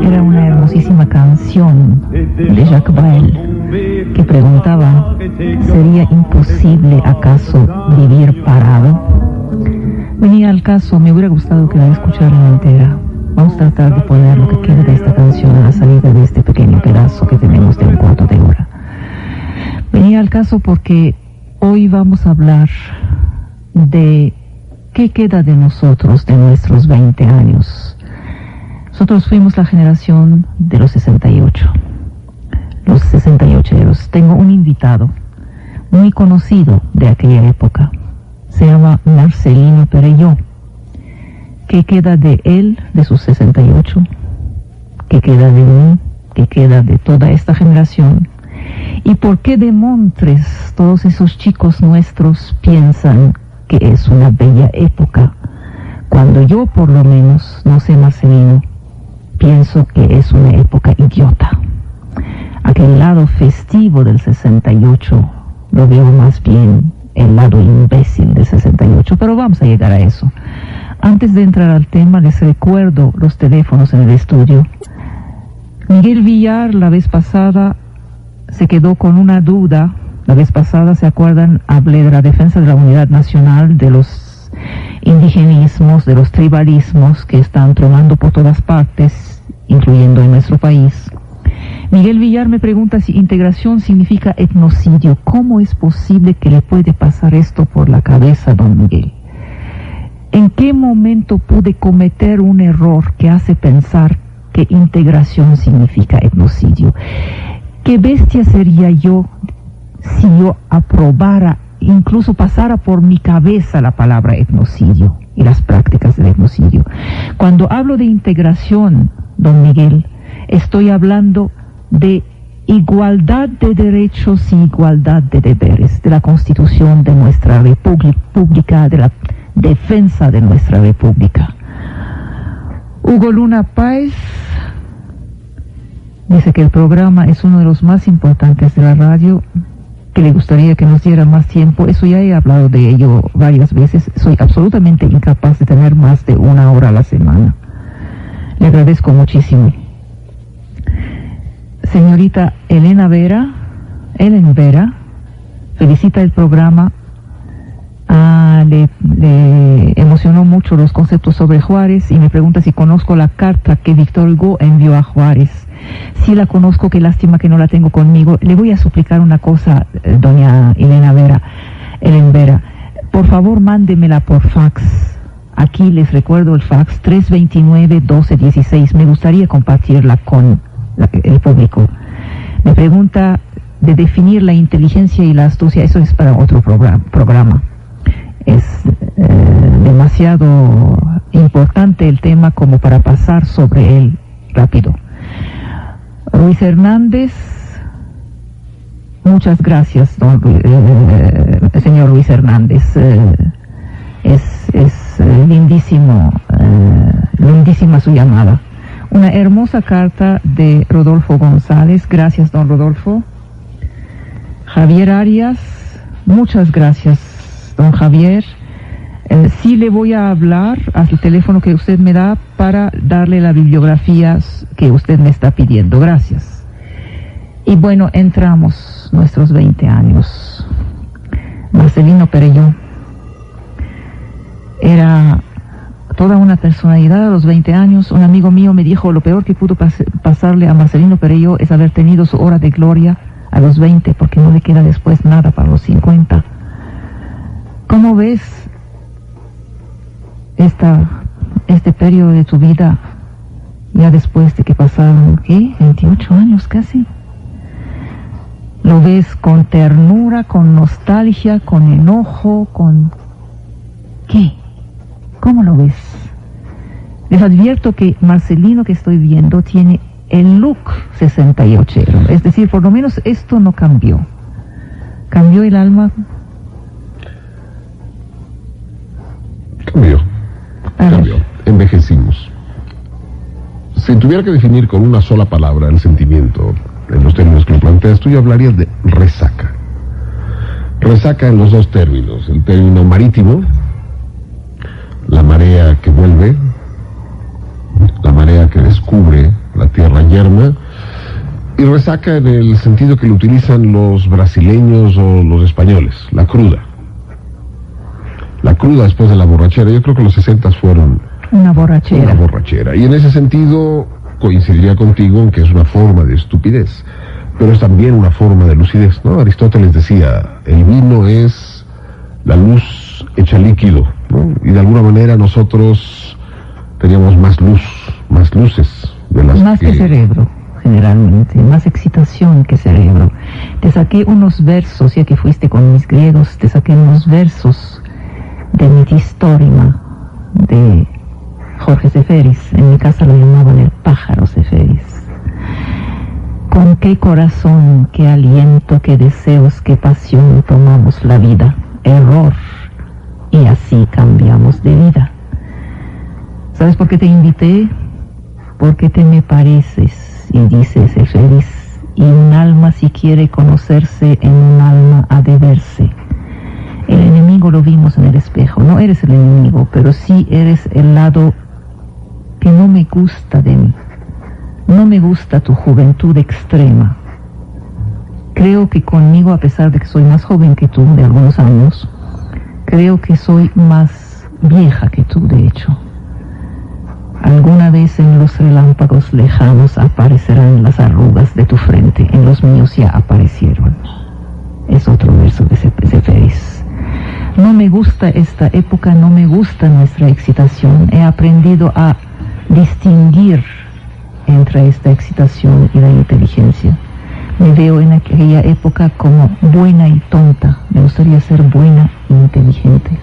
Era una hermosísima canción de Jacques Brel que preguntaba: ¿sería imposible acaso vivir parado? Venía al caso, me hubiera gustado que la escucharan entera. Vamos a tratar de poner lo que queda de esta canción a la salida de este pequeño pedazo que tenemos de un cuarto de hora. Venía al caso porque hoy vamos a hablar de qué queda de nosotros, de nuestros 20 años. Nosotros fuimos la generación de los 68. Los 68eros. Tengo un invitado muy conocido de aquella época. Se llama Marcelino Perelló. ¿Qué queda de él, de sus 68? ¿Qué queda de mí? ¿Qué queda de toda esta generación? ¿Y por qué de Montres todos esos chicos nuestros piensan que es una bella época, cuando yo por lo menos, no sé Marcelino, pienso que es una época idiota? Aquel lado festivo del 68 lo veo más bien el lado imbécil del 68, pero vamos a llegar a eso. Antes de entrar al tema, les recuerdo los teléfonos en el estudio. Miguel Villar la vez pasada se quedó con una duda. La vez pasada, ¿se acuerdan? Hablé de la defensa de la unidad nacional, de los indigenismos, de los tribalismos que están tronando por todas partes, incluyendo en nuestro país. Miguel Villar me pregunta si integración significa etnocidio. ¿Cómo es posible que le puede pasar esto por la cabeza, don Miguel? ¿En qué momento pude cometer un error que hace pensar que integración significa etnocidio? ¿Qué bestia sería yo si yo aprobara, incluso pasara por mi cabeza la palabra etnocidio y las prácticas del etnocidio? Cuando hablo de integración, don Miguel, estoy hablando de igualdad de derechos y igualdad de deberes, de la Constitución de nuestra República, de la defensa de nuestra República. Hugo Luna Páez dice que el programa es uno de los más importantes de la radio, que le gustaría que nos diera más tiempo. Eso ya he hablado de ello varias veces. Soy absolutamente incapaz de tener más de 1 hora a la semana. Le agradezco muchísimo. Señorita Ellen Vera, felicita el programa. Le emocionó mucho los conceptos sobre Juárez y me pregunta si conozco la carta que Víctor Hugo envió a Juárez. Sí la conozco, qué lástima que no la tengo conmigo. Le voy a suplicar una cosa, doña Ellen Vera. Por favor, mándemela por fax. Aquí les recuerdo el fax 329-1216. Me gustaría compartirla con el público. Me pregunta de definir la inteligencia y la astucia. Eso es para otro programa. Es demasiado importante el tema como para pasar sobre él rápido. Luis Hernández, muchas gracias, señor Luis Hernández. Es lindísima su llamada. Una hermosa carta de Rodolfo González. Gracias, don Rodolfo. Javier Arias, muchas gracias, don Javier. Sí le voy a hablar al teléfono que usted me da para darle la bibliografía que usted me está pidiendo. Gracias. Y bueno, entramos nuestros 20 años. Marcelino Perelló era toda una personalidad a los 20 años. Un amigo mío me dijo: lo peor que pudo pasarle a Marcelino Perelló es haber tenido su hora de gloria a los 20, porque no le queda después nada para los 50. ¿Cómo ves este periodo de tu vida ya después de que pasaron, 28 años casi? ¿Lo ves con ternura, con nostalgia, con enojo, con qué? ¿Cómo lo ves? Les advierto que Marcelino que estoy viendo tiene el look 68ero, es decir, por lo menos esto no cambió. ¿Cambió el alma? Cambió. Envejecimos. Si tuviera que definir con una sola palabra el sentimiento en los términos que lo planteas, tú ya hablarías de resaca. Resaca en los dos términos, el término marítimo la marea que vuelve, la marea que descubre la tierra yerma, y resaca en el sentido que lo utilizan los brasileños o los españoles, la cruda. La cruda después de la borrachera. Yo creo que los 60 fueron una borrachera. Y en ese sentido coincidiría contigo en que es una forma de estupidez, pero es también una forma de lucidez, ¿no? Aristóteles decía, el vino es la luz hecha líquido, ¿no? Y de alguna manera nosotros teníamos más luz, más luces de las más que cerebro, generalmente, más excitación que cerebro. Te saqué unos versos, ya que fuiste con mis griegos, te saqué unos versos de Mitistórima, de Jorge Seferis. En mi casa lo llamaban el pájaro Seferis. Con qué corazón, qué aliento, qué deseos, qué pasión tomamos la vida, error, y así cambiamos de vida. ¿Sabes por qué te invité? Porque te me pareces, y dice Seferis, y un alma si quiere conocerse en un alma ha de verse. El enemigo lo vimos en el espejo. No eres el enemigo, pero sí eres el lado que no me gusta de mí. No me gusta tu juventud extrema. Creo que conmigo, a pesar de que soy más joven que tú, de algunos años, creo que soy más vieja que tú, de hecho. Alguna vez en los relámpagos lejanos aparecerán las arrugas de tu frente. En los míos ya aparecieron. Es otro verso de Seferis. No me gusta esta época, no me gusta nuestra excitación. He aprendido a distinguir entre esta excitación y la inteligencia. Me veo en aquella época como buena y tonta. Me gustaría ser buena e inteligente.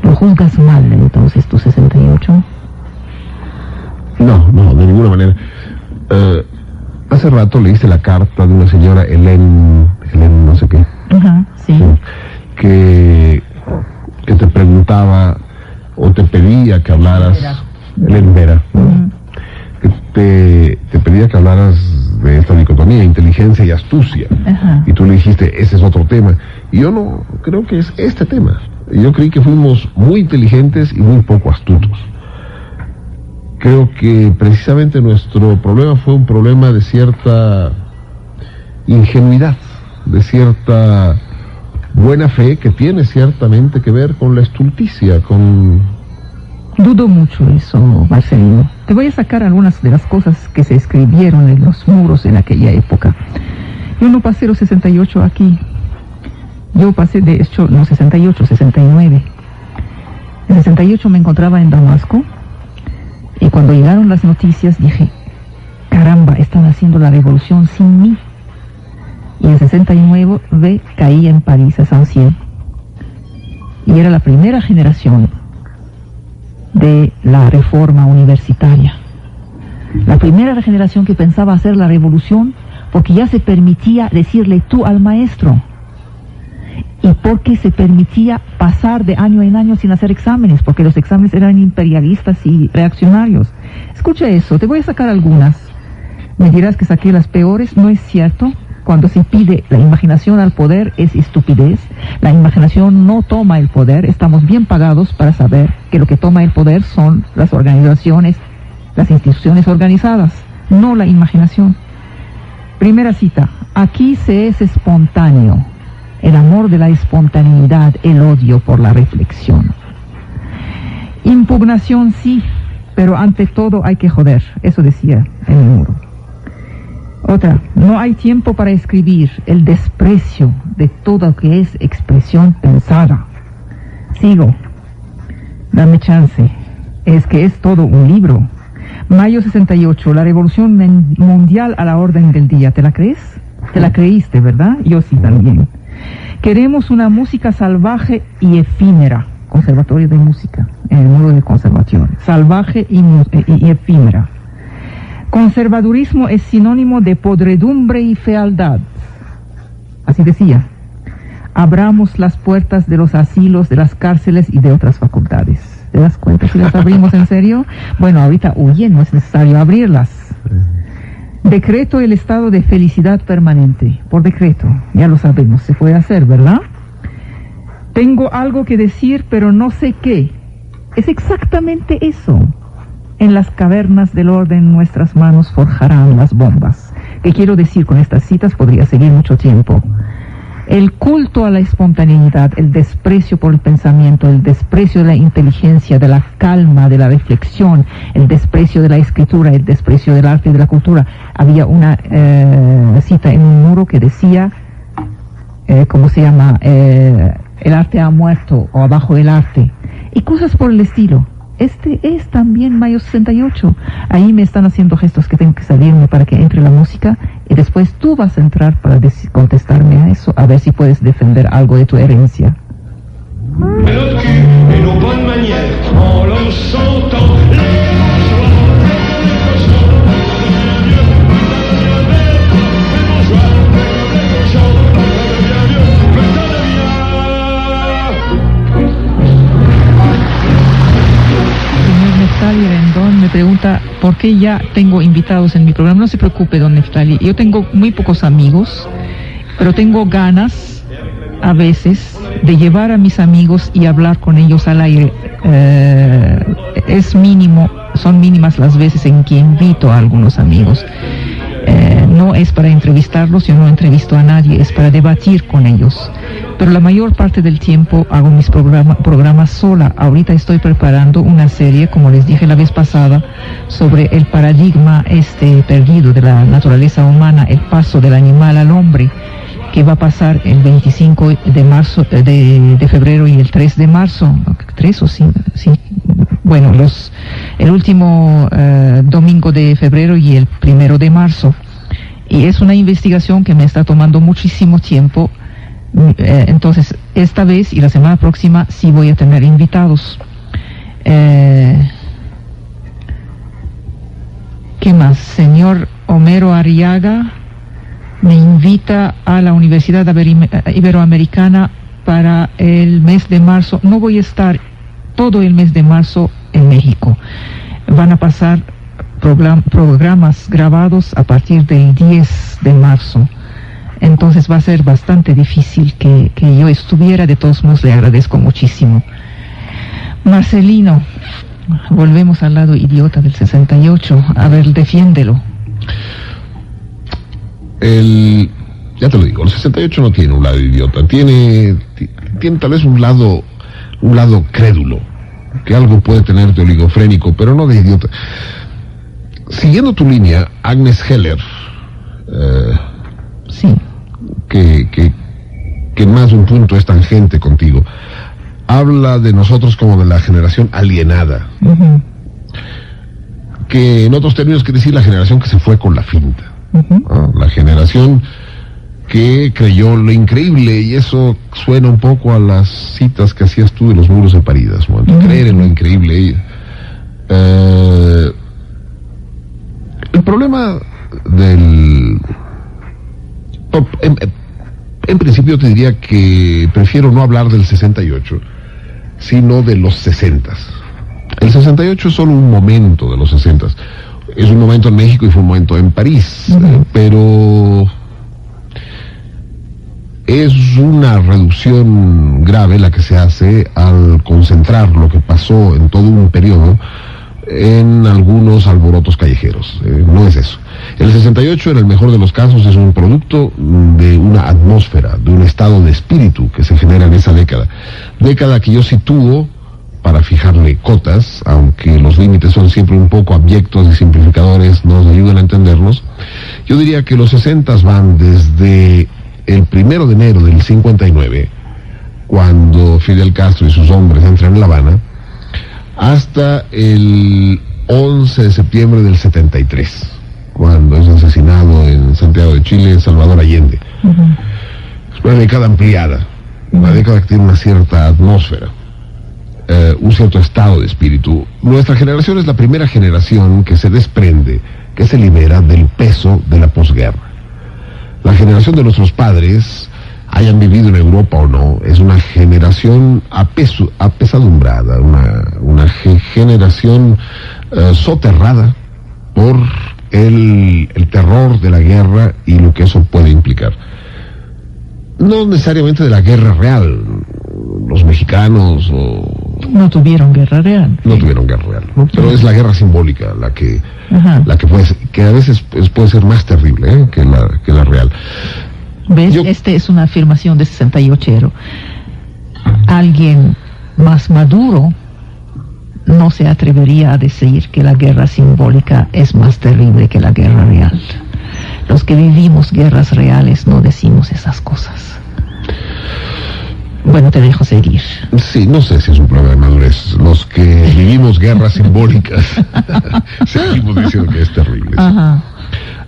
¿Lo juzgas mal entonces tu 68? No, de ninguna manera. Hace rato leíste la carta de una señora Hélène no sé qué. Ajá, sí. Que te preguntaba o te pedía que hablaras, Hélène Vera, ¿no? Que te pedía que hablaras de esta dicotomía, inteligencia y astucia. Ajá. Y tú le dijiste, ese es otro tema. Y yo no creo que es este tema. Yo creí que fuimos muy inteligentes y muy poco astutos. Creo que precisamente nuestro problema fue un problema de cierta ingenuidad, de cierta buena fe que tiene ciertamente que ver con la estulticia, con... Dudo mucho eso, Marcelino. Te voy a sacar algunas de las cosas que se escribieron en los muros en aquella época. Yo no pasé los 68 aquí. Yo pasé, de hecho, no 68, 69. En 68 me encontraba en Damasco. Y cuando llegaron las noticias dije, caramba, están haciendo la revolución sin mí. Y en 69 caí en París, a Saint-Cyr. Y era la primera generación de la reforma universitaria. La primera generación que pensaba hacer la revolución porque ya se permitía decirle tú al maestro. Y porque se permitía pasar de año en año sin hacer exámenes, porque los exámenes eran imperialistas y reaccionarios. Escucha eso, te voy a sacar algunas. Me dirás que saqué las peores, no es cierto. Cuando se pide la imaginación al poder es estupidez. La imaginación no toma el poder. Estamos bien pagados para saber que lo que toma el poder son las organizaciones, las instituciones organizadas, no la imaginación. Primera cita, aquí se es espontáneo. El amor de la espontaneidad, el odio por la reflexión. Impugnación sí, pero ante todo hay que joder. Eso decía en el muro. Otra, no hay tiempo para escribir, el desprecio de todo lo que es expresión pensada. Sigo. Dame chance. Es que es todo un libro. Mayo 68, la revolución mundial a la orden del día. ¿Te la crees? Te la creíste, ¿verdad? Yo sí también. Queremos una música salvaje y efímera. Conservatorio de Música, en el muro de conservación. Salvaje y efímera. Conservadurismo es sinónimo de podredumbre y fealdad. Así decía. Abramos las puertas de los asilos, de las cárceles y de otras facultades. ¿Te das cuenta si las abrimos en serio? Bueno, ahorita no es necesario abrirlas. Decreto el estado de felicidad permanente. Por decreto, ya lo sabemos, se puede hacer, ¿verdad? Tengo algo que decir, pero no sé qué. es exactamente eso. En las cavernas del orden nuestras manos forjarán las bombas. ¿Qué quiero decir con estas citas? Podría seguir mucho tiempo. El culto a la espontaneidad, el desprecio por el pensamiento, el desprecio de la inteligencia, de la calma, de la reflexión, el desprecio de la escritura, el desprecio del arte y de la cultura. Había una cita en un muro que decía, ¿cómo se llama? El arte ha muerto, o abajo el arte. Y cosas por el estilo. Este es también Mayo 68. Ahí me están haciendo gestos que tengo que salirme para que entre la música y después tú vas a entrar para contestarme a eso, a ver si puedes defender algo de tu herencia. Neftali Rendón me pregunta por qué ya tengo invitados en mi programa. No se preocupe, don Neftali, yo tengo muy pocos amigos, pero tengo ganas a veces de llevar a mis amigos y hablar con ellos al aire. Son mínimas las veces en que invito a algunos amigos. No es para entrevistarlos, yo no entrevisto a nadie, es para debatir con ellos. Pero la mayor parte del tiempo hago mis programas sola. Ahorita estoy preparando una serie, como les dije la vez pasada, sobre el paradigma perdido de la naturaleza humana, el paso del animal al hombre, que va a pasar el 25 de marzo, de febrero y el 3 de marzo. ¿3 o sí? Bueno, el último domingo de febrero y el 1 de marzo. Y es una investigación que me está tomando muchísimo tiempo. Entonces, esta vez y la semana próxima sí voy a tener invitados. ¿Qué más? Señor Homero Arriaga me invita a la Universidad Iberoamericana para el mes de marzo. No voy a estar todo el mes de marzo en México. Van a pasar programas grabados a partir del 10 de marzo. Entonces va a ser bastante difícil que yo estuviera. De todos modos, le agradezco muchísimo. Marcelino, volvemos al lado idiota del 68. A ver, defiéndelo. Ya te lo digo, el 68 no tiene un lado idiota. Tiene tal vez un lado crédulo, que algo puede tener de oligofrénico, pero no de idiota. Siguiendo tu línea, Agnes Heller, sí, que en más de un punto es tangente contigo, habla de nosotros como de la generación alienada, uh-huh, que en otros términos quiere decir la generación que se fue con la finta, uh-huh, la generación que creyó lo increíble, y eso suena un poco a las citas que hacías tú de los muros de Paridas, ¿no? Uh-huh. Creer en lo increíble. El problema en principio te diría que prefiero no hablar del 68, sino de los 60. El 68 es solo un momento de los 60. Es un momento en México y fue un momento en París, uh-huh, pero es una reducción grave la que se hace al concentrar lo que pasó en todo un periodo en algunos alborotos callejeros. No es eso. El 68, en el mejor de los casos, es un producto de una atmósfera, de un estado de espíritu que se genera en esa década que yo sitúo, para fijarle cotas, aunque los límites son siempre un poco abyectos y simplificadores, nos ayudan a entendernos. Yo diría que los 60 van desde el 1 de enero del 59, cuando Fidel Castro y sus hombres entran en La Habana, hasta el 11 de septiembre del 73, cuando es asesinado en Santiago de Chile Salvador Allende. uh-huh. Es una década ampliada, una década que tiene una cierta atmósfera, un cierto estado de espíritu. Nuestra generación es la primera generación que se desprende, que se libera del peso de la posguerra. La generación de nuestros padres, hayan vivido en Europa o no, es una generación apesadumbrada, una generación soterrada por el terror de la guerra y lo que eso puede implicar. No necesariamente de la guerra real. Los mexicanos o No tuvieron guerra real. No tuvieron guerra real, ¿no? Pero es la guerra simbólica la que que a veces puede ser más terrible que la real. ¿Ves? Este es una afirmación de 68ero. Alguien más maduro no se atrevería a decir que la guerra simbólica es más terrible que la guerra real. Los que vivimos guerras reales no decimos esas cosas. Bueno, te dejo seguir. Sí, no sé si es un problema de madurez. Los que vivimos guerras simbólicas seguimos diciendo que es terrible. Ajá.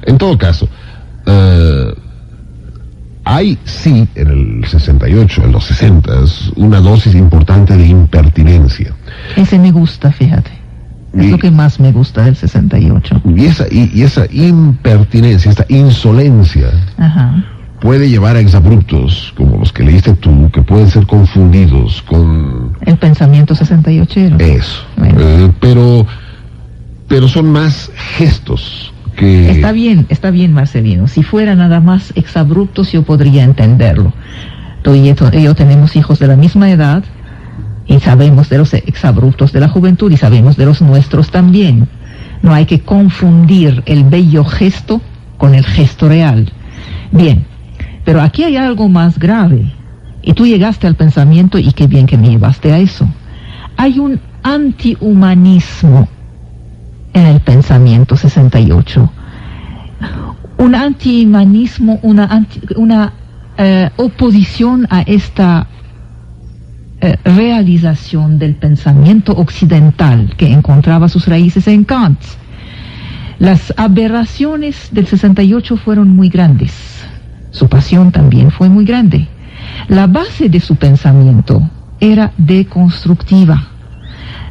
En todo caso, hay sí en el 68, en los 60, una dosis importante de impertinencia. Ese me gusta, fíjate. Es lo que más me gusta del 68. Y esa impertinencia, esta insolencia, puede llevar a exabruptos, como los que leíste tú, que pueden ser confundidos con... el pensamiento 68ero. Eso. Bueno. Pero son más gestos que... Está bien, Marcelino. Si fuera nada más exabruptos, yo podría entenderlo. Tú y yo tenemos hijos de la misma edad, y sabemos de los exabruptos de la juventud, y sabemos de los nuestros también. No hay que confundir el bello gesto con el gesto real. Bien, pero aquí hay algo más grave, y tú llegaste al pensamiento, y qué bien que me llevaste a eso. Hay un antihumanismo en el pensamiento 68. Un antihumanismo, una oposición a esta realización del pensamiento occidental que encontraba sus raíces en Kant. Las aberraciones del 68 fueron muy grandes. Su pasión también fue muy grande. La base de su pensamiento era deconstructiva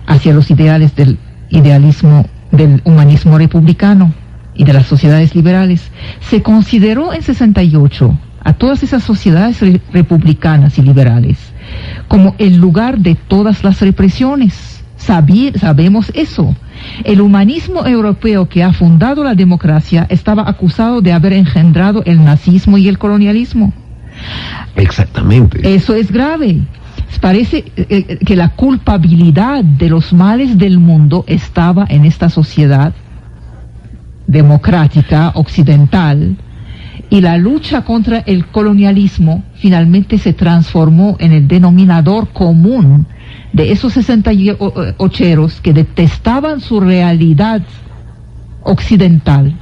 hacia los ideales del idealismo, del humanismo republicano y de las sociedades liberales. Se consideró en 68 a todas esas sociedades republicanas y liberales como el lugar de todas las represiones. Sabemos eso. El humanismo europeo que ha fundado la democracia estaba acusado de haber engendrado el nazismo y el colonialismo. Exactamente. Eso es grave. Parece que la culpabilidad de los males del mundo estaba en esta sociedad democrática occidental, y la lucha contra el colonialismo finalmente se transformó en el denominador común de esos 68eros que detestaban su realidad occidental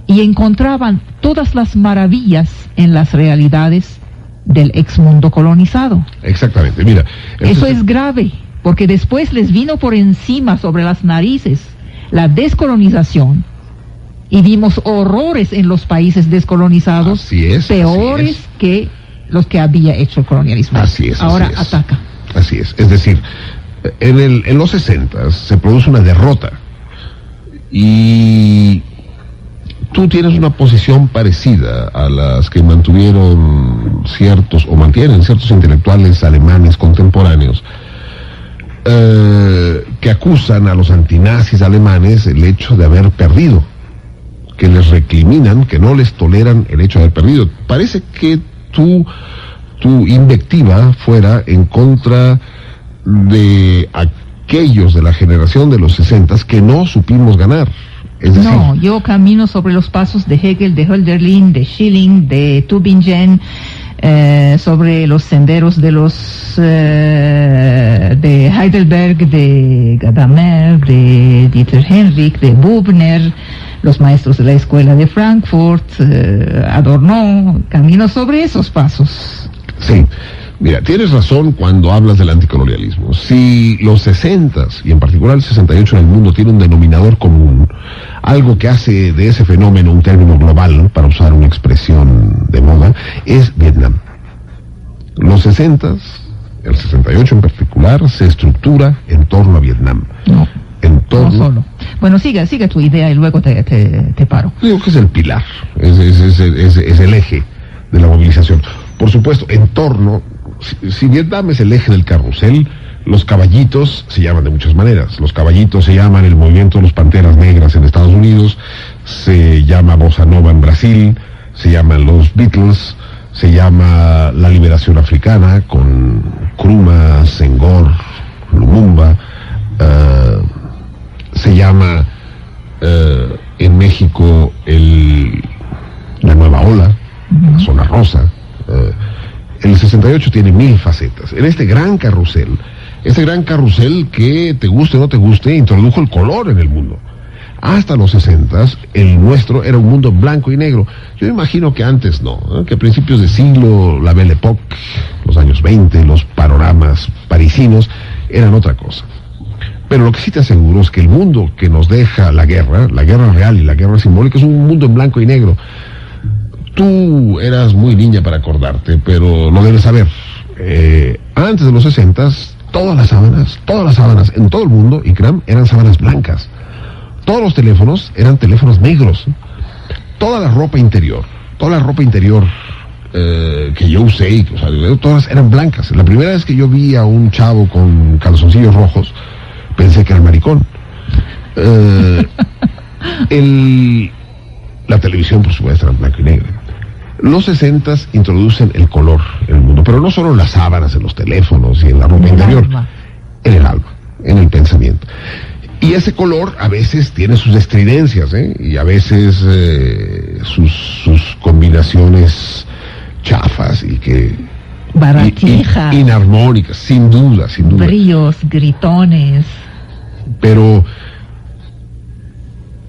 y encontraban todas las maravillas en las realidades del exmundo colonizado. Exactamente, mira. Eso es grave, porque después les vino por encima, sobre las narices, la descolonización, y vimos horrores en los países descolonizados, peores que los que había hecho el colonialismo. Ahora ataca. Así es. Es decir, en los 60 se produce una derrota, y tú tienes una posición parecida a las que mantuvieron mantienen ciertos intelectuales alemanes contemporáneos, que acusan a los antinazis alemanes el hecho de haber perdido, que les recriminan, que no les toleran el hecho de haber perdido. Parece que tu invectiva fuera en contra de aquellos de la generación de los 60 que no supimos ganar. Es decir, no, yo camino sobre los pasos de Hegel, de Hölderlin, de Schilling, de Tübingen, sobre los senderos de de Heidelberg, de Gadamer, de Dieter Henrich, de Bubner, los maestros de la escuela de Frankfurt, Adorno. Camino sobre esos pasos. Sí, mira, tienes razón cuando hablas del anticolonialismo. Si los 60 y en particular el 68 en el mundo tiene un denominador común, algo que hace de ese fenómeno un término global, para usar una expresión de moda, es Vietnam. Los 60, el 68 en particular, se estructura en torno a Vietnam. No solo. Bueno, sigue tu idea y luego te paro. Digo que es el pilar, es el eje de la movilización. Por supuesto, en torno, si Vietnam es el eje del carrusel, los caballitos se llaman de muchas maneras. Los caballitos se llaman el movimiento de los Panteras Negras en Estados Unidos, se llama Bossa Nova en Brasil, se llaman los Beatles, se llama la liberación africana con Nkrumah, Senghor, Lumumba. Lumumba, se llama en México la nueva ola, la zona rosa. El 68 tiene 1000 facetas. En este gran carrusel que, te guste o no te guste, introdujo el color en el mundo. Hasta los 60, el nuestro era un mundo blanco y negro. Yo imagino que antes no, que a principios de siglo, la Belle Époque, los años 20, los panoramas parisinos, eran otra cosa. Pero lo que sí te aseguro es que el mundo que nos deja la guerra real y la guerra simbólica, es un mundo en blanco y negro. Tú eras muy niña para acordarte, pero lo debes saber. Antes de los 60, todas las sábanas en todo el mundo, Ikram, eran sábanas blancas. Todos los teléfonos eran teléfonos negros. Toda la ropa interior que yo usé, todas eran blancas. La primera vez que yo vi a un chavo con calzoncillos rojos, pensé que era maricón. La televisión, por supuesto, era en blanco y negro. Los 60 introducen el color en el mundo, pero no solo en las sábanas, en los teléfonos y en la ropa interior, en el alma, en el pensamiento. Y ese color a veces tiene sus estridencias, y a veces sus combinaciones chafas y que... baratijas. Inarmónicas, sin duda. Brillos, gritones. Pero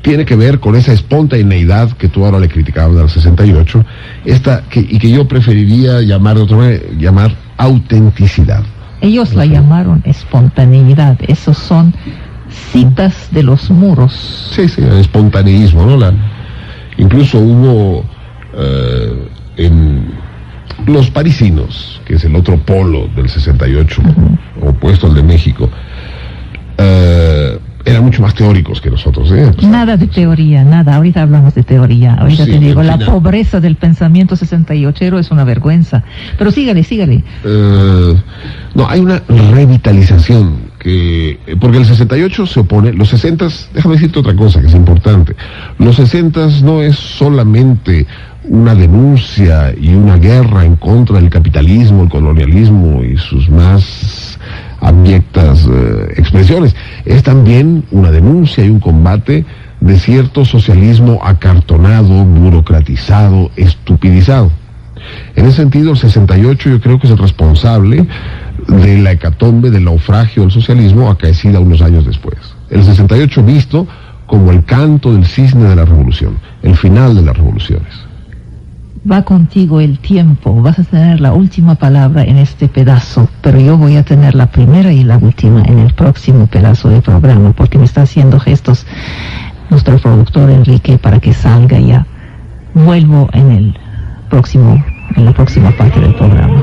tiene que ver con esa espontaneidad que tú ahora le criticabas al 68, y que yo preferiría llamar de otra manera, llamar autenticidad. Ellos la llamaron espontaneidad. Esos son citas de los muros. Sí, espontaneísmo, ¿no? Incluso hubo en los parisinos, que es el otro polo del 68, opuesto al de México, eran mucho más teóricos que nosotros, Nada de teoría, nada. Ahorita hablamos de teoría. Ahorita te digo, la pobreza del pensamiento 68ero es una vergüenza. Pero sígale. No, hay una revitalización porque el 68 se opone, los 60, déjame decirte otra cosa que es importante. Los 60 no es solamente una denuncia y una guerra en contra del capitalismo, el colonialismo y sus más abyectas expresiones. Es también una denuncia y un combate de cierto socialismo acartonado, burocratizado, estupidizado. En ese sentido, el 68 yo creo que es el responsable de la hecatombe, del naufragio del socialismo acaecida unos años después. El 68 visto como el canto del cisne de la revolución, el final de las revoluciones. Va contigo el tiempo, vas a tener la última palabra en este pedazo, pero yo voy a tener la primera y la última en el próximo pedazo del programa, porque me está haciendo gestos nuestro productor Enrique para que salga ya. Vuelvo en la próxima parte del programa.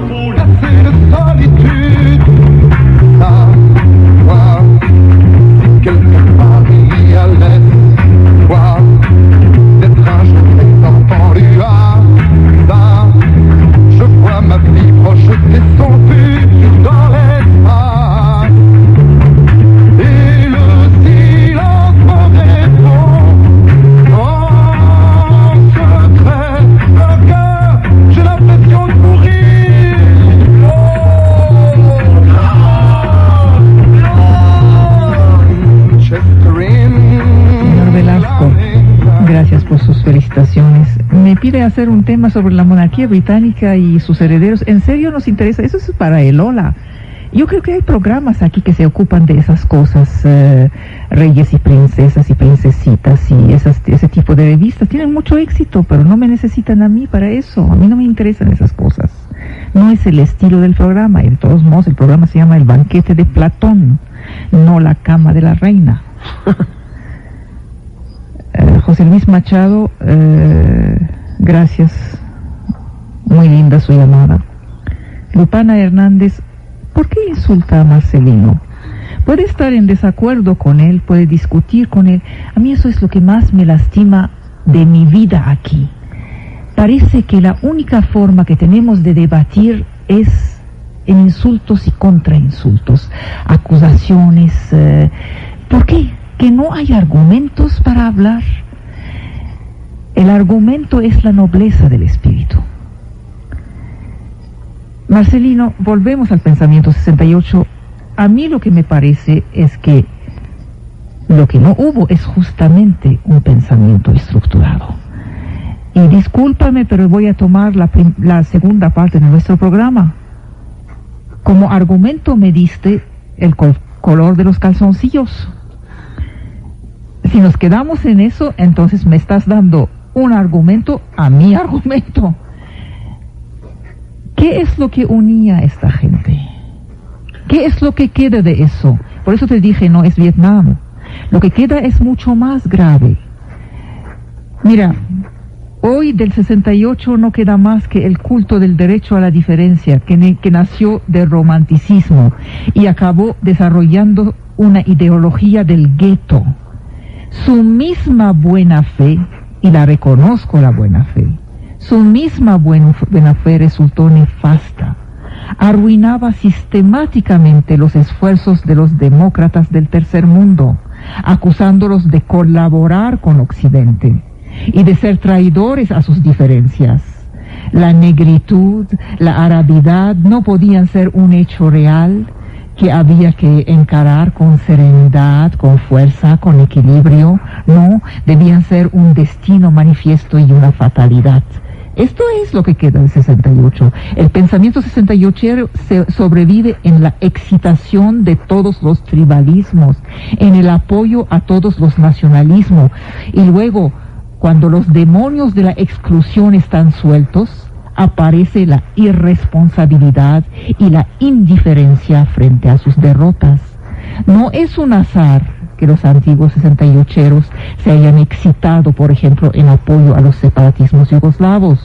Gracias por sus felicitaciones. Me pide hacer un tema sobre la monarquía británica y sus herederos. ¿En serio nos interesa? Eso es para el Hola. Yo creo que hay programas aquí que se ocupan de esas cosas, reyes y princesas y princesitas y ese tipo de revistas. Tienen mucho éxito, pero no me necesitan a mí para eso. A mí no me interesan esas cosas. No es el estilo del programa. Y de todos modos, el programa se llama El Banquete de Platón, no La Cama de la Reina. José Luis Machado, gracias, muy linda su llamada. Lupana Hernández, ¿por qué insulta a Marcelino? Puede estar en desacuerdo con él, puede discutir con él. A mí eso es lo que más me lastima de mi vida aquí. Parece que la única forma que tenemos de debatir es en insultos y contrainsultos, acusaciones. ¿Por qué? Que no hay argumentos para hablar. El argumento es la nobleza del espíritu. Marcelino, volvemos al pensamiento 68. a mí lo que me parece es que lo que no hubo es justamente un pensamiento estructurado. Y discúlpame, pero voy a tomar la segunda parte de nuestro programa. Como argumento me diste el color de los calzoncillos. Si nos quedamos en eso, entonces me estás dando un argumento a mi argumento. ¿Qué es lo que unía a esta gente? ¿Qué es lo que queda de eso? Por eso te dije, no es Vietnam. Lo que queda es mucho más grave. Mira, hoy del 68 no queda más que el culto del derecho a la diferencia, que nació del romanticismo y acabó desarrollando una ideología del gueto. Su misma buena fe, y la reconozco la buena fe, su misma buena fe resultó nefasta. Arruinaba sistemáticamente los esfuerzos de los demócratas del tercer mundo, acusándolos de colaborar con Occidente y de ser traidores a sus diferencias. La negritud, la arabidad no podían ser un hecho real que había que encarar con serenidad, con fuerza, con equilibrio. No, debían ser un destino manifiesto y una fatalidad. Esto es lo que queda del 68. El pensamiento 68 sobrevive en la excitación de todos los tribalismos, en el apoyo a todos los nacionalismos. Y luego, cuando los demonios de la exclusión están sueltos, aparece la irresponsabilidad y la indiferencia frente a sus derrotas. No es un azar que los antiguos 68eros se hayan excitado, por ejemplo, en apoyo a los separatismos yugoslavos.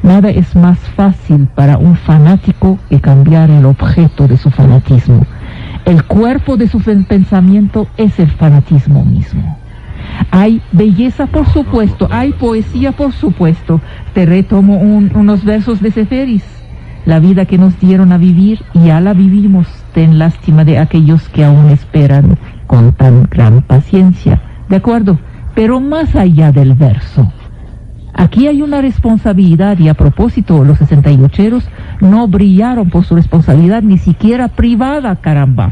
Nada es más fácil para un fanático que cambiar el objeto de su fanatismo. El cuerpo de su pensamiento es el fanatismo mismo. Hay belleza, por supuesto, hay poesía, por supuesto. Te retomo unos versos de Seferis. La vida que nos dieron a vivir, ya la vivimos. Ten lástima de aquellos que aún esperan con tan gran paciencia. ¿De acuerdo? Pero más allá del verso, aquí hay una responsabilidad, y a propósito, los 68eros no brillaron por su responsabilidad, ni siquiera privada, caramba.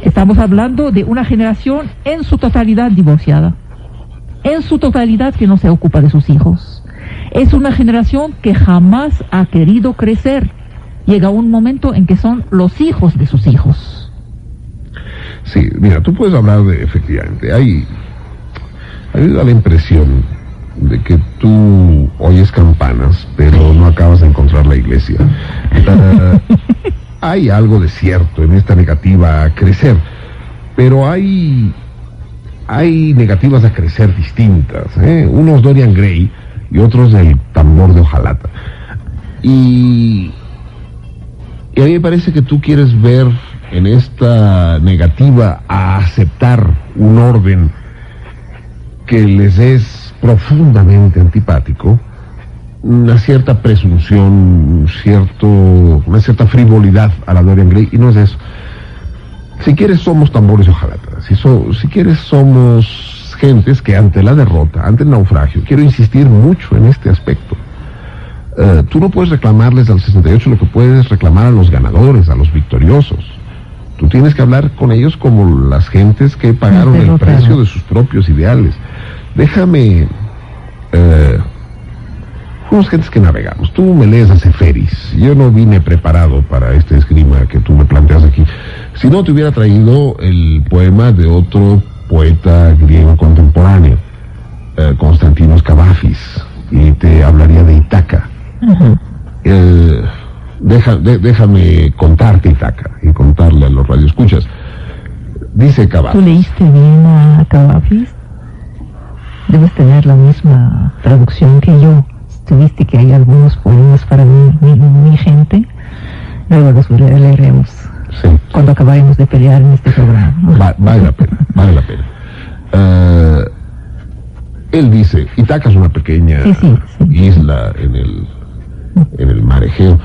Estamos hablando de una generación en su totalidad divorciada, en su totalidad que no se ocupa de sus hijos. Es una generación que jamás ha querido crecer. Llega un momento en que son los hijos de sus hijos. Sí, mira, tú puedes hablar de, efectivamente, hay la impresión de que tú oyes campanas, pero no acabas de encontrar la iglesia. Hay algo de cierto en esta negativa a crecer, pero hay negativas a crecer distintas, ¿eh? Unos Dorian Gray y otros del tambor de hojalata. Y a mí me parece que tú quieres ver en esta negativa a aceptar un orden que les es profundamente antipático, una cierta presunción, una cierta frivolidad a la Dorian Gray, y no es eso. Si quieres somos tambores de hojalata, si quieres somos gentes que ante la derrota, ante el naufragio, quiero insistir mucho en este aspecto, tú no puedes reclamarles al 68 lo que puedes reclamar a los ganadores, a los victoriosos. Tú tienes que hablar con ellos como las gentes que pagaron el precio de sus propios ideales. Déjame... Unos gentes que navegamos. Tú me lees a Seferis. Yo no vine preparado para este esgrima que tú me planteas aquí. Si no, te hubiera traído el poema de otro poeta griego contemporáneo, Konstantinos Kavafis, y te hablaría de Ítaca. Uh-huh. Déjame contarte Ítaca y contarle a los radioescuchas. Dice Kavafis. ¿Tú leíste bien a Kavafis? Debes tener la misma traducción que yo. Viste que hay algunos poemas para mi gente, luego los leeremos, sí, cuando acabaremos de pelear en este programa. Vale la pena. Él dice, Ítaca es una pequeña isla en el mar Egeo,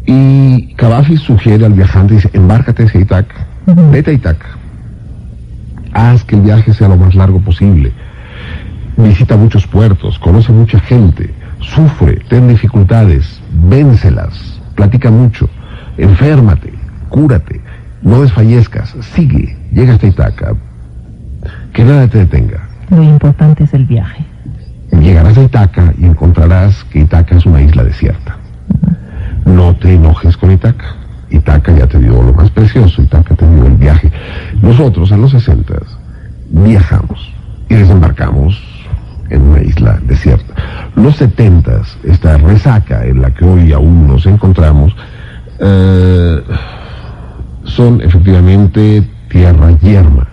y Kavafis sugiere al viajante, dice, embárcate hacia Ítaca, vete a Ítaca, haz que el viaje sea lo más largo posible. Visita muchos puertos, conoce mucha gente, sufre, ten dificultades, véncelas, platica mucho, enférmate, cúrate, no desfallezcas, sigue, llega hasta Itaca, que nada te detenga. Lo importante es el viaje. Llegarás a Itaca y encontrarás que Itaca es una isla desierta. No te enojes con Itaca. Itaca ya te dio lo más precioso, Itaca te dio el viaje. Nosotros en los 60 viajamos y desembarcamos en una isla desierta. Los 70, esta resaca en la que hoy aún nos encontramos, son efectivamente tierra yerma.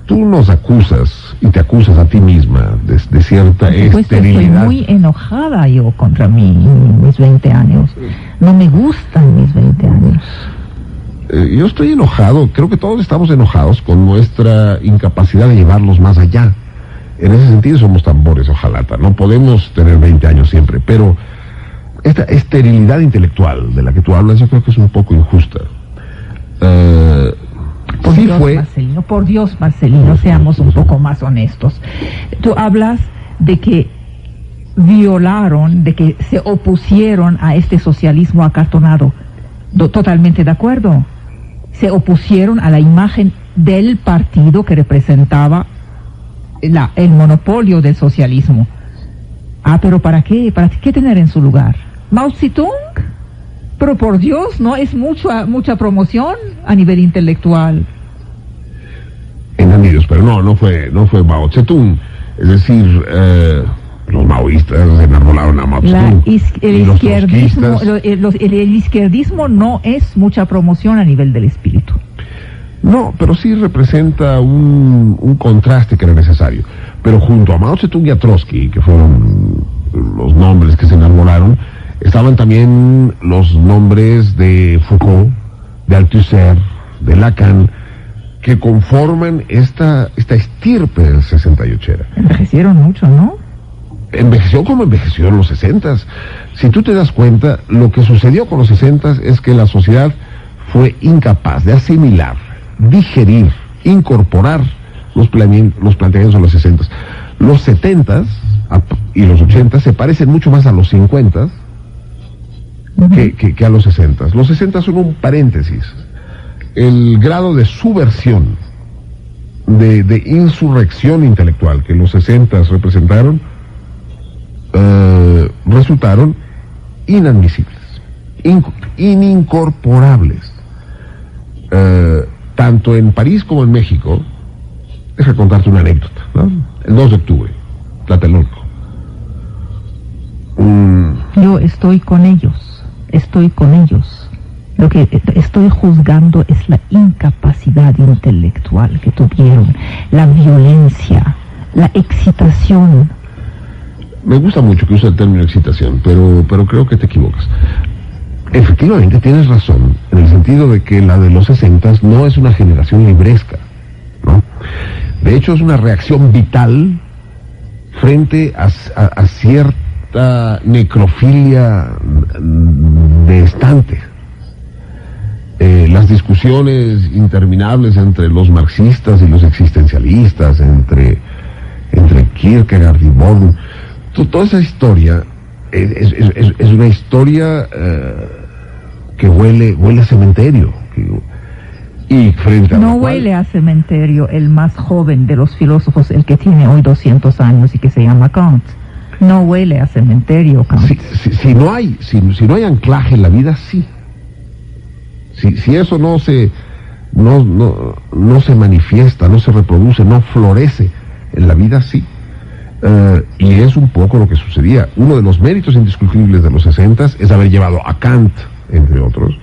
Tú nos acusas y te acusas a ti misma de cierta esterilidad. Estoy muy enojada yo contra mis 20 años. No me gustan mis 20 años. Yo estoy enojado, creo que todos estamos enojados con nuestra incapacidad de llevarlos más allá. En ese sentido somos tambores, ojalata. No podemos tener 20 años siempre, pero esta esterilidad intelectual de la que tú hablas yo creo que es un poco injusta. Por Dios, Marcelino, seamos un poco más honestos. Tú hablas de que violaron, de que se opusieron a este socialismo acartonado. Totalmente de acuerdo. Se opusieron a la imagen del partido que representaba el monopolio del socialismo. Pero ¿para qué? ¿Para qué tener en su lugar? ¿Mao Zedong? Pero por Dios, ¿no es mucha promoción a nivel intelectual? Entendidos, pero no fue Mao Zedong. Es decir, los maoístas enarbolaron a Mao Zedong. El izquierdismo no es mucha promoción a nivel del espíritu. No, pero sí representa un contraste que era necesario. Pero junto a Mao Zedong y a Trotsky, que fueron los nombres que se enarbolaron, estaban también los nombres de Foucault, de Althusser, de Lacan, que conforman esta estirpe del 68era. Envejecieron mucho, ¿no? Envejeció como envejeció en los 60. Si tú te das cuenta, lo que sucedió con los 60 es que la sociedad fue incapaz de asimilar, digerir, incorporar los planteamientos de los 60. Los 70 y los 80 se parecen mucho más a los 50 que a los 60. Los 60 son un paréntesis. El grado de subversión, de insurrección intelectual que los 60 representaron, resultaron inadmisibles, inincorporables. Tanto en París como en México, deja contarte una anécdota, ¿no? El 2 de octubre, Tlatelolco. Yo estoy con ellos. Lo que estoy juzgando es la incapacidad intelectual que tuvieron, la violencia, la excitación. Me gusta mucho que use el término excitación, pero creo que te equivocas. Efectivamente tienes razón, en el sentido de que la de los 60 no es una generación libresca, ¿no? De hecho es una reacción vital frente a cierta necrofilia de estante. Las discusiones interminables entre los marxistas y los existencialistas, entre Kierkegaard y Born, toda esa historia es una historia que huele a cementerio. Y frente a no huele a cementerio el más joven de los filósofos, el que tiene hoy 200 años y que se llama Kant. No huele a cementerio, Kant. Si no hay anclaje en la vida, sí. Si eso no se manifiesta, no se reproduce, no florece en la vida, sí. Y es un poco lo que sucedía. Uno de los méritos indiscutibles de los 60 es haber llevado a Kant, entre otros,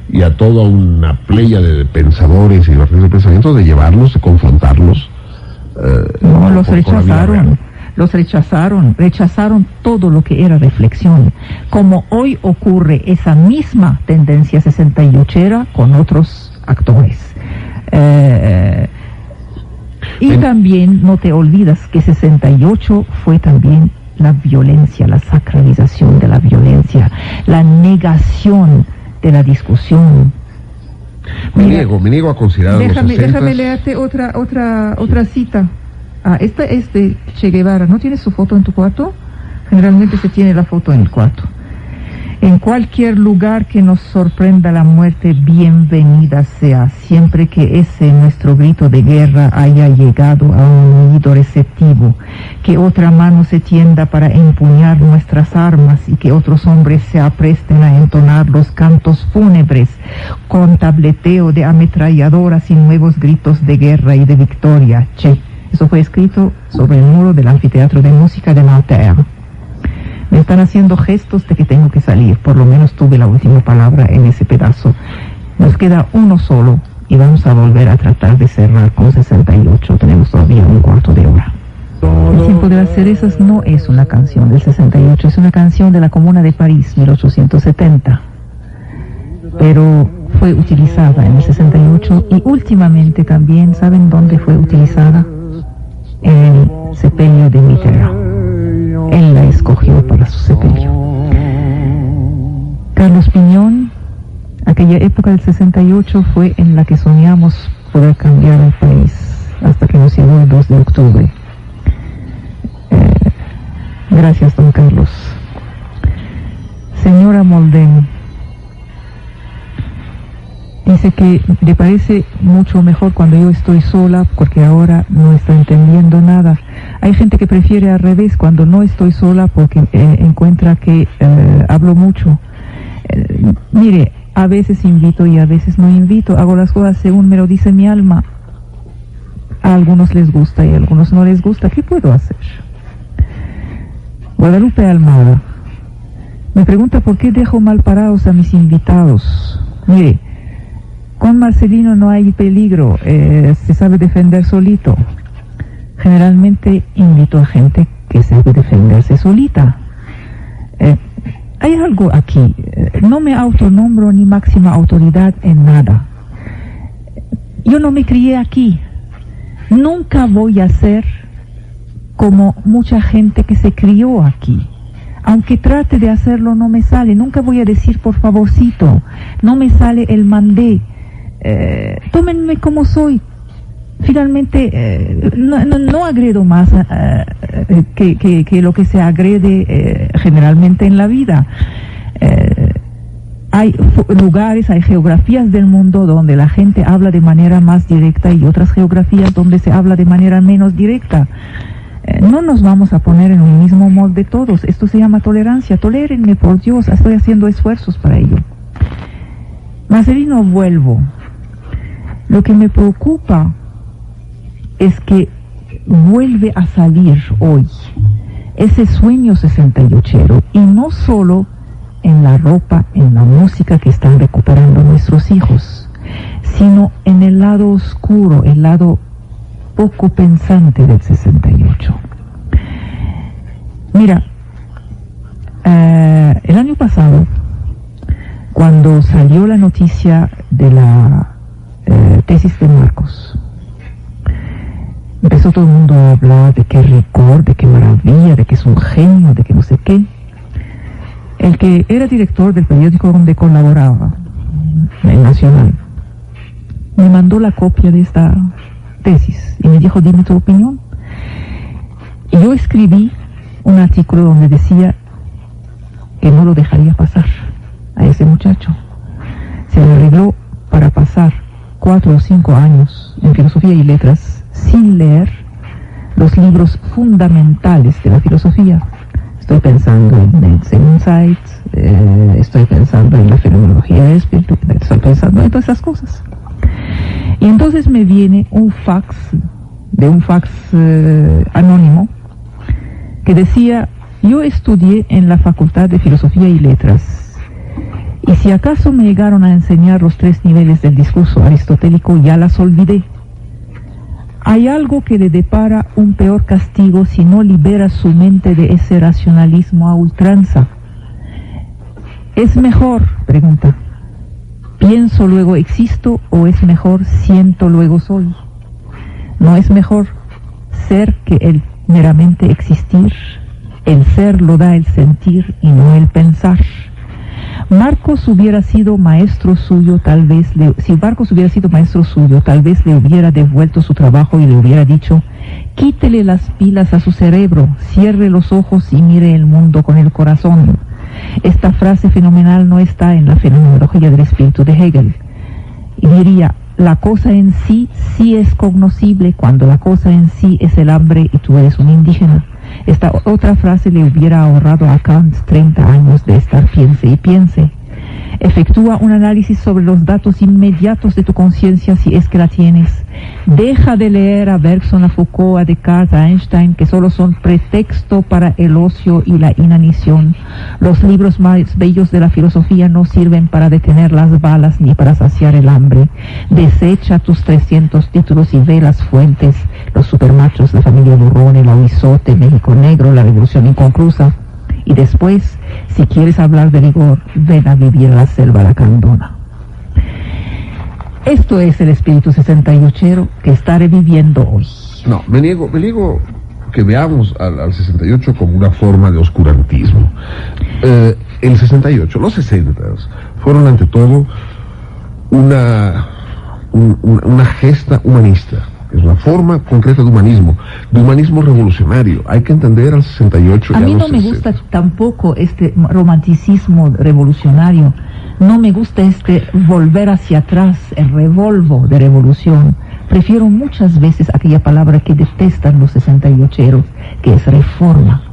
y a toda una playa de pensadores y de pensamientos, de llevarlos, de confrontarlos. No, los rechazaron todo lo que era reflexión, como hoy ocurre esa misma tendencia 68era con otros actores. Y también no te olvidas que 68 fue también la violencia, la sacralización de la violencia, la negación de la discusión. Me niego a considerar déjame leerte otra cita. Esta es de Che Guevara. ¿No tienes su foto en tu cuarto? Generalmente se tiene la foto en el cuarto. En cualquier lugar que nos sorprenda la muerte, bienvenida sea, siempre que ese nuestro grito de guerra haya llegado a un oído receptivo, que otra mano se tienda para empuñar nuestras armas y que otros hombres se apresten a entonar los cantos fúnebres con tableteo de ametralladoras y nuevos gritos de guerra y de victoria. Che, eso fue escrito sobre el muro del anfiteatro de música de Nanterre. Me están haciendo gestos de que tengo que salir. Por lo menos tuve la última palabra en ese pedazo. Nos queda uno solo y vamos a volver a tratar de cerrar con 68. Tenemos todavía un cuarto de hora. El tiempo de las cerezas no es una canción del 68, es una canción de la Comuna de París, 1870. Pero fue utilizada en el 68 y últimamente también, ¿saben dónde fue utilizada? En el sepelio de Mitterrand. Él la escogió para su sepelio. Carlos Piñón, aquella época del 68 fue en la que soñamos poder cambiar el país, hasta que nos llegó el 2 de octubre. Gracias, don Carlos. Señora Molden, dice que le parece mucho mejor cuando yo estoy sola, porque ahora no está entendiendo nada. Hay gente que prefiere al revés, cuando no estoy sola, porque encuentra que hablo mucho. Mire, a veces invito y a veces no invito. Hago las cosas según me lo dice mi alma. A algunos les gusta y a algunos no les gusta. ¿Qué puedo hacer? Guadalupe Almada me pregunta por qué dejo mal parados a mis invitados. Mire, con Marcelino no hay peligro, se sabe defender solito. Generalmente invito a gente que sabe defenderse solita. Hay algo aquí, no me autonombro ni máxima autoridad en nada. Yo no me crié aquí. Nunca voy a ser como mucha gente que se crió aquí. Aunque trate de hacerlo, no me sale. Nunca voy a decir por favorcito. No me sale el mandé. Tómenme como soy. Finalmente, no agredo más que lo que se agrede generalmente en la vida. Hay lugares, hay geografías del mundo donde la gente habla de manera más directa y otras geografías donde se habla de manera menos directa. No nos vamos a poner en el mismo molde todos. Esto se llama tolerancia. Tolérenme, por Dios, estoy haciendo esfuerzos para ello. Marcelino, vuelvo. Lo que me preocupa es que vuelve a salir hoy ese sueño 68ero, y no solo en la ropa, en la música que están recuperando nuestros hijos, sino en el lado oscuro, el lado poco pensante del 68. Mira, el año pasado, cuando salió la noticia de la tesis de Marcos, empezó todo el mundo a hablar de qué récord, de qué maravilla, de que es un genio, de que no sé qué. El que era director del periódico donde colaboraba, el Nacional, me mandó la copia de esta tesis y me dijo, dime tu opinión. Y yo escribí un artículo donde decía que no lo dejaría pasar a ese muchacho. Se le arregló para pasar 4 o 5 años en filosofía y letras sin leer los libros fundamentales de la filosofía. Estoy pensando en Nets Insights, estoy pensando en la fenomenología del espíritu, estoy pensando en todas esas cosas. Y entonces me viene un fax, anónimo, que decía, yo estudié en la Facultad de Filosofía y Letras, y si acaso me llegaron a enseñar los 3 niveles del discurso aristotélico, ya las olvidé. Hay algo que le depara un peor castigo si no libera su mente de ese racionalismo a ultranza. ¿Es mejor, pregunta, pienso luego existo, o es mejor siento luego soy? ¿No es mejor ser que el meramente existir? El ser lo da el sentir y no el pensar. Marcos hubiera sido maestro suyo, si Marcos hubiera sido maestro suyo, tal vez le hubiera devuelto su trabajo y le hubiera dicho, quítele las pilas a su cerebro, cierre los ojos y mire el mundo con el corazón. Esta frase fenomenal no está en la fenomenología del espíritu de Hegel. Y diría, la cosa en sí sí es cognoscible cuando la cosa en sí es el hambre y tú eres un indígena. Esta otra frase le hubiera ahorrado a Kant 30 años de estar piense y piense. Efectúa un análisis sobre los datos inmediatos de tu conciencia si es que la tienes. Deja de leer a Bergson, a Foucault, a Descartes, a Einstein, que solo son pretexto para el ocio y la inanición. Los libros más bellos de la filosofía no sirven para detener las balas ni para saciar el hambre. Desecha tus 300 títulos y ve las fuentes, los supermachos, la familia Burrón, el Aguizote, México Negro, la Revolución Inconclusa. Y después, si quieres hablar de rigor, ven a vivir a la selva lacandona. Esto es el espíritu 68ero que está reviviendo hoy. No, me niego que veamos al 68 como una forma de oscurantismo. El 68, los 60 fueron ante todo una gesta humanista. Es una forma concreta de humanismo revolucionario. Hay que entender al 68. A mí no me gusta tampoco este romanticismo revolucionario. No me gusta este volver hacia atrás, el revolvo de revolución. Prefiero muchas veces aquella palabra que detestan los 68eros, que es reforma.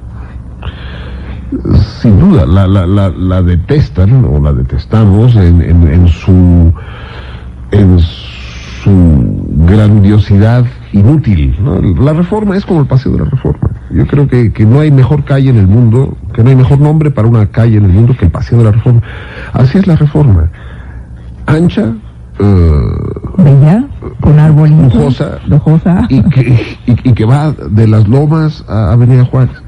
Sin duda, la detestan o la detestamos en su grandiosidad inútil, ¿no? La reforma es como el paseo de la Reforma. Yo creo que no hay mejor calle en el mundo, que no hay mejor nombre para una calle en el mundo que el paseo de la Reforma. Así es la Reforma. Ancha, bella, con arbolitos, lujosa, y que va de las Lomas a Avenida Juárez.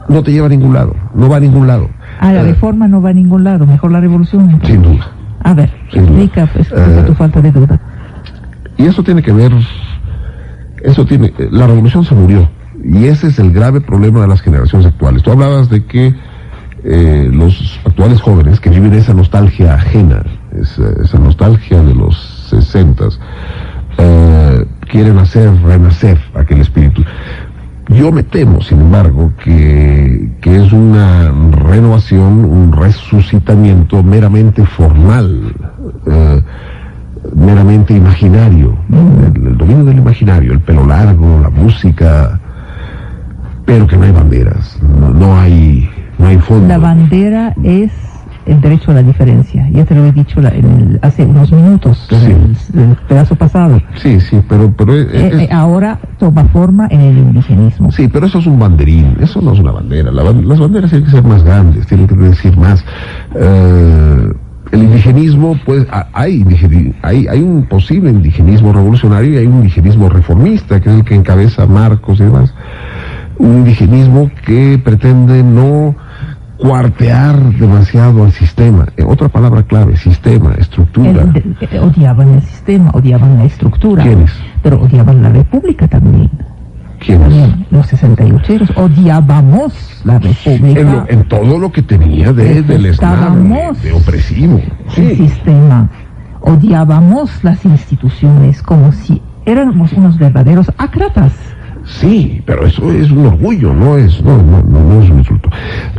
No te lleva a ningún lado, no va a ningún lado. La Reforma no va a ningún lado, mejor la Revolución. Entonces. Sin duda. A ver, explica tu falta de duda. Y eso tiene que ver, la revolución se murió, y ese es el grave problema de las generaciones actuales. Tú hablabas de que los actuales jóvenes que viven esa nostalgia ajena, esa nostalgia de los 60s, quieren renacer aquel espíritu. Yo me temo, sin embargo, que es una renovación, un resucitamiento meramente formal, meramente imaginario, el dominio del imaginario, el pelo largo, la música, pero que no hay banderas, no hay fondo. La bandera es el derecho a la diferencia. Ya te lo he dicho hace unos minutos, sí. el pedazo pasado. Sí, pero ahora toma forma en el indigenismo. Sí, pero eso es un banderín, eso no es una bandera. Las banderas tienen que ser más grandes, tienen que decir más. El indigenismo, pues, hay un posible indigenismo revolucionario y hay un indigenismo reformista, que es el que encabeza Marcos y demás. Un indigenismo que pretende no cuartear demasiado al sistema. Otra palabra clave, sistema, estructura. Odiaban el sistema, odiaban la estructura. ¿Quiénes? Pero odiaban la república también. ¿Quiénes? También, los 68eros, odiábamos la república. En todo lo que tenía del esclavo, de opresivo. Sí. El sistema. Odiábamos las instituciones como si éramos unos verdaderos ácratas. Sí, pero eso es un orgullo, no es un insulto.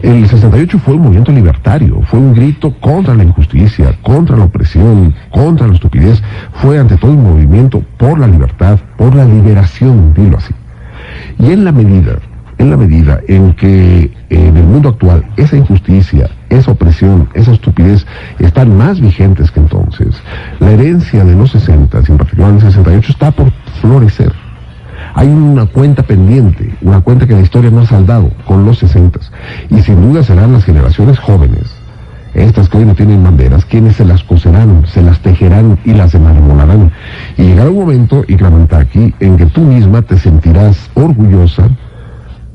El 68 fue un movimiento libertario, fue un grito contra la injusticia, contra la opresión, contra la estupidez. Fue ante todo un movimiento por la libertad, por la liberación, dilo así. Y en la medida en que en el mundo actual esa injusticia, esa opresión, esa estupidez están más vigentes que entonces, la herencia de los 60, en particular del 68, está por florecer. Hay una cuenta pendiente, una cuenta que la historia no ha saldado con los 60, y sin duda serán las generaciones jóvenes, estas que hoy no tienen banderas, quienes se las coserán, se las tejerán y las enarbolarán. Y llegará un momento, Ikramantaki, en que tú misma te sentirás orgullosa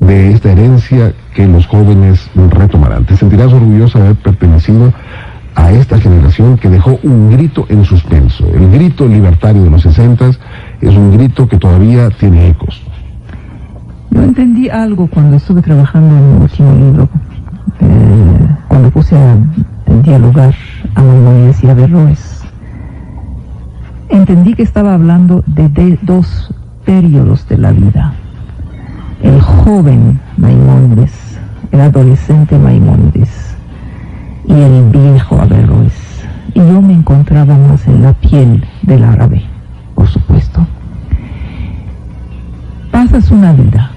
de esta herencia que los jóvenes retomarán. Te sentirás orgullosa de haber pertenecido a esta generación que dejó un grito en suspenso. El grito libertario de los 60 es un grito que todavía tiene ecos. Yo entendí algo cuando estuve trabajando en mi último libro, cuando puse a dialogar a Maimónides y Averroes. Entendí que estaba hablando de dos periodos de la vida. El joven Maimónides, el adolescente Maimónides y el viejo Averroes, y yo me encontraba más en la piel del árabe, por supuesto. Pasas una vida,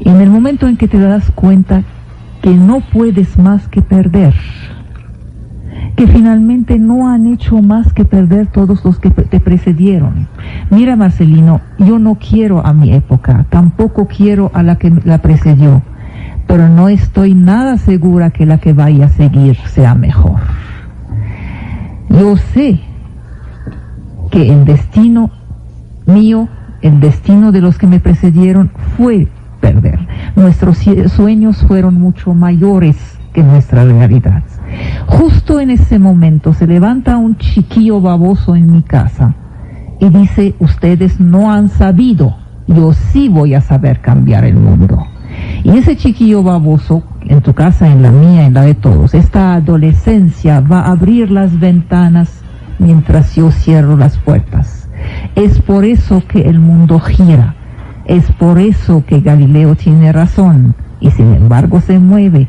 y en el momento en que te das cuenta que no puedes más que perder, que finalmente no han hecho más que perder todos los que te precedieron. Mira, Marcelino, yo no quiero a mi época, tampoco quiero a la que la precedió, pero no estoy nada segura que la que vaya a seguir sea mejor. Yo sé que el destino mío, el destino de los que me precedieron fue perder. Nuestros sueños fueron mucho mayores que nuestra realidad. Justo en ese momento se levanta un chiquillo baboso en mi casa y dice: ustedes no han sabido, yo sí voy a saber cambiar el mundo. Y ese chiquillo baboso, en tu casa, en la mía, en la de todos, esta adolescencia va a abrir las ventanas mientras yo cierro las puertas. Es por eso que el mundo gira, es por eso que Galileo tiene razón. Y sin embargo se mueve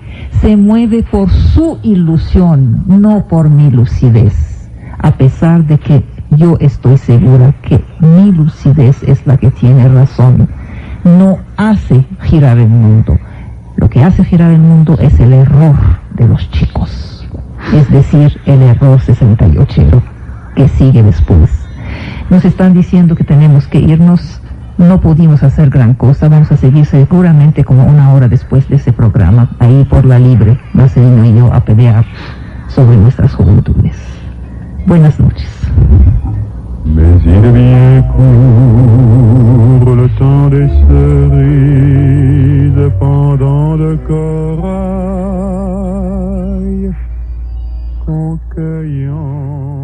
por su ilusión, no por mi lucidez, a pesar de que yo estoy segura que mi lucidez es la que tiene razón. No hace girar el mundo. Lo que hace girar el mundo es el error de los chicos, es decir, el error 68 que sigue después. Nos están diciendo que tenemos que irnos. No pudimos hacer gran cosa, vamos a seguir seguramente como una hora después de ese programa, ahí por la libre, Marcelino y yo, a pelear sobre nuestras juventudes. Buenas noches. Mais il est bien court le temps des cerises pendant le corail, qu'en cueillant